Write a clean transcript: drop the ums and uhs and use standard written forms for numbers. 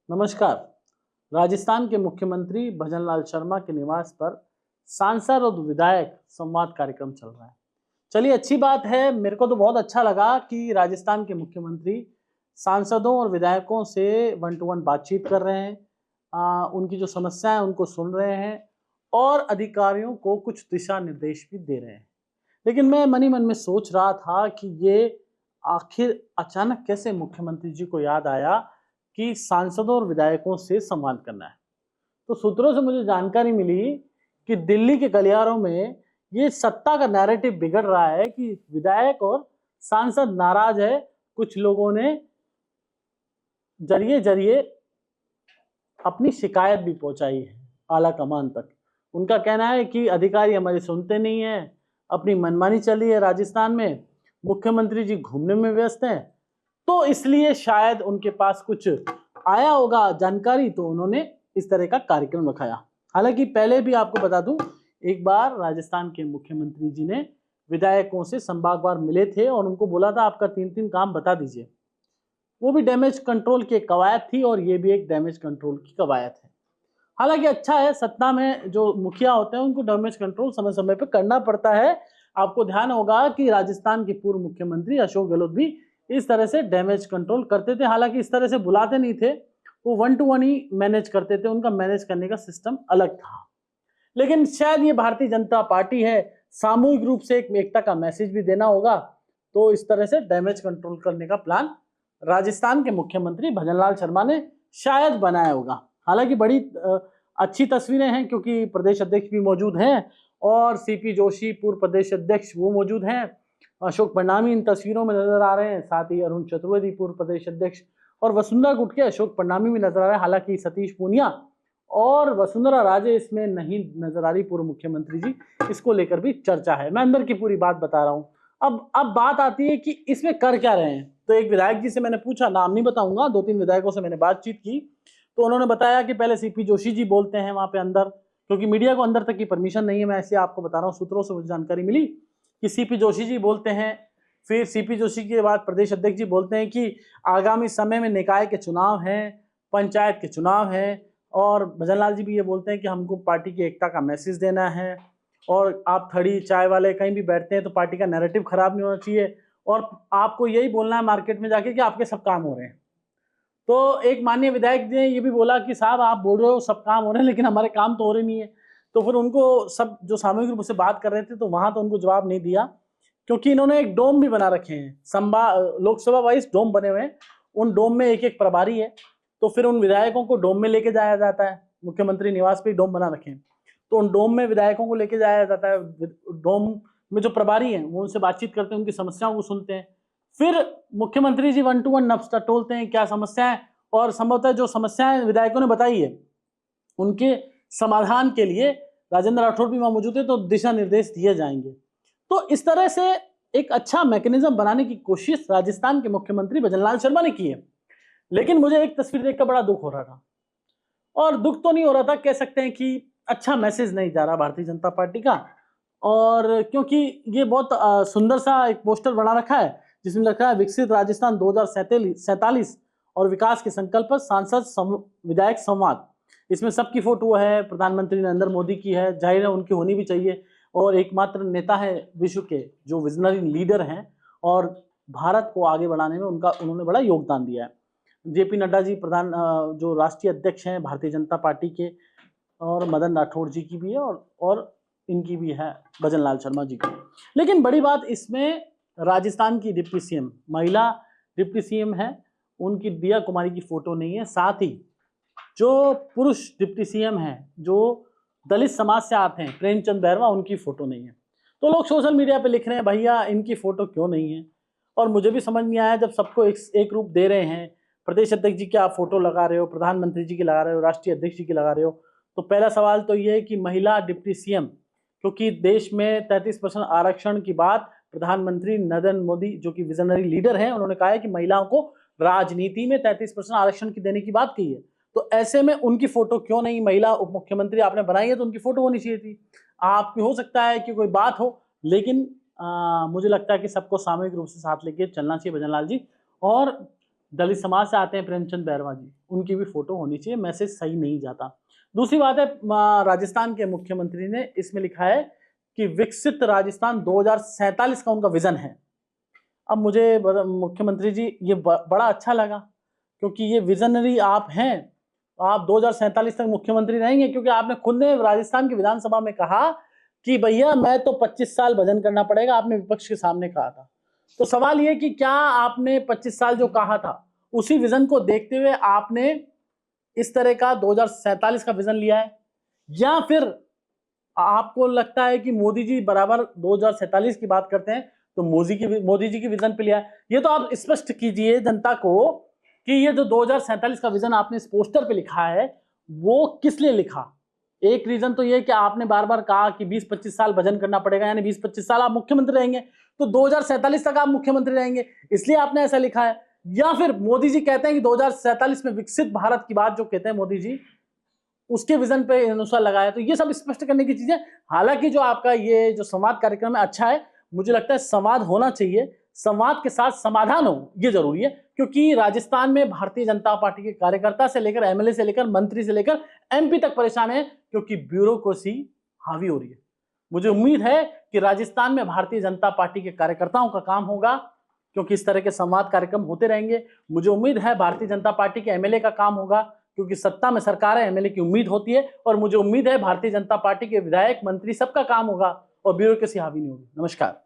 नमस्कार। राजस्थान के मुख्यमंत्री भजनलाल शर्मा के निवास पर सांसद और विधायक संवाद कार्यक्रम चल रहा है। चलिए, अच्छी बात है। मेरे को तो बहुत अच्छा लगा कि राजस्थान के मुख्यमंत्री सांसदों और विधायकों से वन टू वन बातचीत कर रहे हैं, उनकी जो समस्याएं उनको सुन रहे हैं और अधिकारियों को कुछ दिशा निर्देश भी दे रहे हैं। लेकिन मैं मन ही मन में सोच रहा था कि ये आखिर अचानक कैसे मुख्यमंत्री जी को याद आया कि सांसदों और विधायकों से संवाद करना है। तो सूत्रों से मुझे जानकारी मिली कि दिल्ली के गलियारों में ये सत्ता का नैरेटिव बिगड़ रहा है कि विधायक और सांसद नाराज है। कुछ लोगों ने जरिए जरिए अपनी शिकायत भी पहुंचाई है आला कमान तक। उनका कहना है कि अधिकारी हमारे सुनते नहीं है, अपनी मनमानी चली है राजस्थान में, मुख्यमंत्री जी घूमने में व्यस्त हैं, तो इसलिए शायद उनके पास कुछ आया होगा जानकारी, तो उन्होंने इस तरह का कार्यक्रम रखाया। हालांकि पहले भी आपको बता दूं, एक बार राजस्थान के मुख्यमंत्री जी ने विधायकों से संवादवार मिले थे और उनको बोला था आपका 3-3 काम बता दीजिए। वो भी डैमेज कंट्रोल की एक कवायद थी और ये भी एक डैमेज कंट्रोल की कवायद है। हालांकि अच्छा है, सत्ता में जो मुखिया होते हैं उनको डैमेज कंट्रोल समय समय पर करना पड़ता है। आपको ध्यान होगा कि राजस्थान के पूर्व मुख्यमंत्री अशोक गहलोत भी इस तरह से डैमेज कंट्रोल करते थे। हालांकि इस तरह से बुलाते नहीं थे, वो वन टू वन ही मैनेज करते थे, उनका मैनेज करने का सिस्टम अलग था। लेकिन शायद ये भारतीय जनता पार्टी है, सामूहिक रूप से एक एकता का मैसेज भी देना होगा, तो इस तरह से डैमेज कंट्रोल करने का प्लान राजस्थान के मुख्यमंत्री भजनलाल शर्मा ने शायद बनाया होगा। हालांकि बड़ी अच्छी तस्वीरें हैं क्योंकि प्रदेश अध्यक्ष भी मौजूद हैं और सीपी जोशी पूर्व प्रदेश अध्यक्ष वो मौजूद हैं, अशोक परनामी इन तस्वीरों में नजर आ रहे हैं, साथ ही अरुण चतुर्वेदी पूर्व प्रदेश अध्यक्ष और वसुंधरा गुट के अशोक परनामी भी नजर आ रहे हैं। हालांकि सतीश पूनिया और वसुंधरा राजे इसमें नहीं नजर आ रही, पूर्व मुख्यमंत्री जी, इसको लेकर भी चर्चा है। मैं अंदर की पूरी बात बता रहा हूं। अब बात आती है कि इसमें कर क्या रहे हैं। तो एक विधायक जी से मैंने पूछा, नाम नहीं बताऊंगा, 2-3 विधायकों से मैंने बातचीत की, तो उन्होंने बताया कि पहले सीपी जोशी जी बोलते हैं वहां पे अंदर, क्योंकि मीडिया को अंदर तक की परमिशन नहीं है। मैं ऐसे आपको बता रहा हूँ, सूत्रों से मुझे जानकारी मिली कि सीपी जोशी जी बोलते हैं। फिर सीपी जोशी के बाद प्रदेश अध्यक्ष जी बोलते हैं कि आगामी समय में निकाय के चुनाव हैं, पंचायत के चुनाव हैं, और भजनलाल जी भी ये बोलते हैं कि हमको पार्टी की एकता का मैसेज देना है, और आप थड़ी चाय वाले कहीं भी बैठते हैं तो पार्टी का नैरेटिव खराब नहीं होना चाहिए, और आपको यही बोलना है मार्केट में जाके कि आपके सब काम हो रहे हैं। तो एक माननीय विधायक ने ये भी बोला कि साहब आप बोल रहे हो सब काम हो रहे हैं, लेकिन हमारे काम तो हो रहे नहीं है। तो फिर उनको सब जो सामूहिक रूप से बात कर रहे थे, तो वहां तो उनको जवाब नहीं दिया, क्योंकि इन्होंने एक डोम भी बना रखे हैं, लोकसभा वाइज डोम बने हुए हैं। उन डोम में एक एक प्रभारी है, तो फिर उन विधायकों को डोम में लेके जाया जाता है। मुख्यमंत्री निवास पे डोम बना रखे हैं, तो उन डोम में विधायकों को लेके जाया जाता है। डोम में जो प्रभारी हैं वो उनसे बातचीत करते हैं, उनकी समस्याओं को सुनते हैं। फिर मुख्यमंत्री जी वन टू वन नब्स टोलते हैं क्या समस्याएं, और संभवतः जो समस्याएं विधायकों ने बताई है उनके समाधान के लिए राजेंद्र राठौड़ भी वहां मौजूद है, तो दिशा निर्देश दिए जाएंगे। तो इस तरह से एक अच्छा मैकेनिज्म बनाने की कोशिश राजस्थान के मुख्यमंत्री भजनलाल शर्मा ने की है। लेकिन मुझे एक तस्वीर देखकर बड़ा दुख हो रहा था, और दुख तो नहीं हो रहा था, कह सकते हैं कि अच्छा मैसेज नहीं जा रहा भारतीय जनता पार्टी का। और क्योंकि ये बहुत सुंदर सा एक पोस्टर बना रखा है जिसमें लिखा है विकसित राजस्थान 2047 और विकास के संकल्प पर सांसद विधायक संवाद। इसमें सबकी फोटो है, प्रधानमंत्री नरेंद्र मोदी की है, जाहिर है उनकी होनी भी चाहिए, और एकमात्र नेता है विश्व के जो विजनरी लीडर हैं और भारत को आगे बढ़ाने में उन्होंने बड़ा योगदान दिया है। जेपी नड्डा जी जो राष्ट्रीय अध्यक्ष हैं भारतीय जनता पार्टी के, और मदन राठौड़ जी की भी है, और इनकी भी है, भजनलाल शर्मा जी की। लेकिन बड़ी बात इसमें राजस्थान की डिप्टी सीएम, महिला डिप्टी सीएम है, उनकी दिया कुमारी की फोटो नहीं है। साथ ही जो पुरुष डिप्टी सीएम है जो दलित समाज से आते हैं, प्रेमचंद बैरवा, उनकी फोटो नहीं है। तो लोग सोशल मीडिया पे लिख रहे हैं भैया इनकी फोटो क्यों नहीं है, और मुझे भी समझ नहीं आया, जब सबको एक रूप दे रहे हैं, प्रदेश अध्यक्ष जी की आप फोटो लगा रहे हो, प्रधानमंत्री जी की लगा रहे हो, राष्ट्रीय अध्यक्ष जी की लगा रहे हो, तो पहला सवाल तो ये है कि महिला डिप्टी सीएम, क्योंकि देश में 33% आरक्षण की बात प्रधानमंत्री नरेंद्र मोदी जो कि विजनरी लीडर हैं, उन्होंने कहा है कि महिलाओं को राजनीति में 33% आरक्षण की देने की बात कही है। तो ऐसे में उनकी फोटो क्यों नहीं, महिला उप मुख्यमंत्री आपने बनाई है तो उनकी फोटो होनी चाहिए थी। आपकी हो सकता है कि कोई बात हो, लेकिन मुझे लगता है कि सबको सामूहिक रूप से साथ लेके चलना चाहिए भजनलाल जी। और दलित समाज से आते हैं प्रेमचंद बैरवा जी, उनकी भी फोटो होनी चाहिए, मैसेज सही नहीं जाता। दूसरी बात है, राजस्थान के मुख्यमंत्री ने इसमें लिखा है कि विकसित राजस्थान 2047 का उनका विजन है। अब मुझे मुख्यमंत्री जी ये बड़ा अच्छा लगा, क्योंकि ये विजनरी आप हैं, आप 2047 तक मुख्यमंत्री रहेंगे, क्योंकि आपने खुद ने राजस्थान की विधानसभा में कहा कि भैया मैं तो 25 साल भजन करना पड़ेगा, आपने विपक्ष के सामने कहा था। तो सवाल ये कि क्या आपने 25 साल जो कहा था उसी विजन को देखते हुए आपने इस तरह का 2047 का विजन लिया है, या फिर आपको लगता है कि मोदी जी बराबर 2047 की बात करते हैं तो मोदी जी की विजन पे लिया है? ये तो आप स्पष्ट कीजिए जनता को कि ये जो 2047 का विजन आपने इस पोस्टर पे लिखा है वो किस लिए लिखा। एक रीजन तो ये कि आपने बार बार कहा कि 20-25 साल भजन करना पड़ेगा, यानी 20-25 साल आप मुख्यमंत्री रहेंगे, तो 2047 तक आप मुख्यमंत्री रहेंगे, इसलिए आपने ऐसा लिखा है। या फिर मोदी जी कहते हैं कि 2047 में विकसित भारत की बात जो कहते हैं मोदी जी, उसके विजन पे अनुसार लगाया। तो ये सब स्पष्ट करने की चीजें, हालांकि जो आपका ये जो संवाद कार्यक्रम है अच्छा है, मुझे लगता है संवाद होना चाहिए, संवाद के साथ समाधान हो ये जरूरी है, क्योंकि राजस्थान में भारतीय जनता पार्टी के कार्यकर्ता से लेकर एमएलए से लेकर मंत्री से लेकर एमपी तक परेशान है, क्योंकि ब्यूरोक्रेसी हावी हो रही है। मुझे उम्मीद है कि राजस्थान में भारतीय जनता पार्टी के कार्यकर्ताओं का काम होगा, क्योंकि इस तरह के संवाद कार्यक्रम होते रहेंगे। मुझे उम्मीद है भारतीय जनता पार्टी के एमएलए का काम होगा, क्योंकि सत्ता में सरकार है, एमएलए की उम्मीद होती है, और मुझे उम्मीद है भारतीय जनता पार्टी के विधायक मंत्री सबका काम होगा और ब्यूरोक्रेसी हावी नहीं होगी। नमस्कार।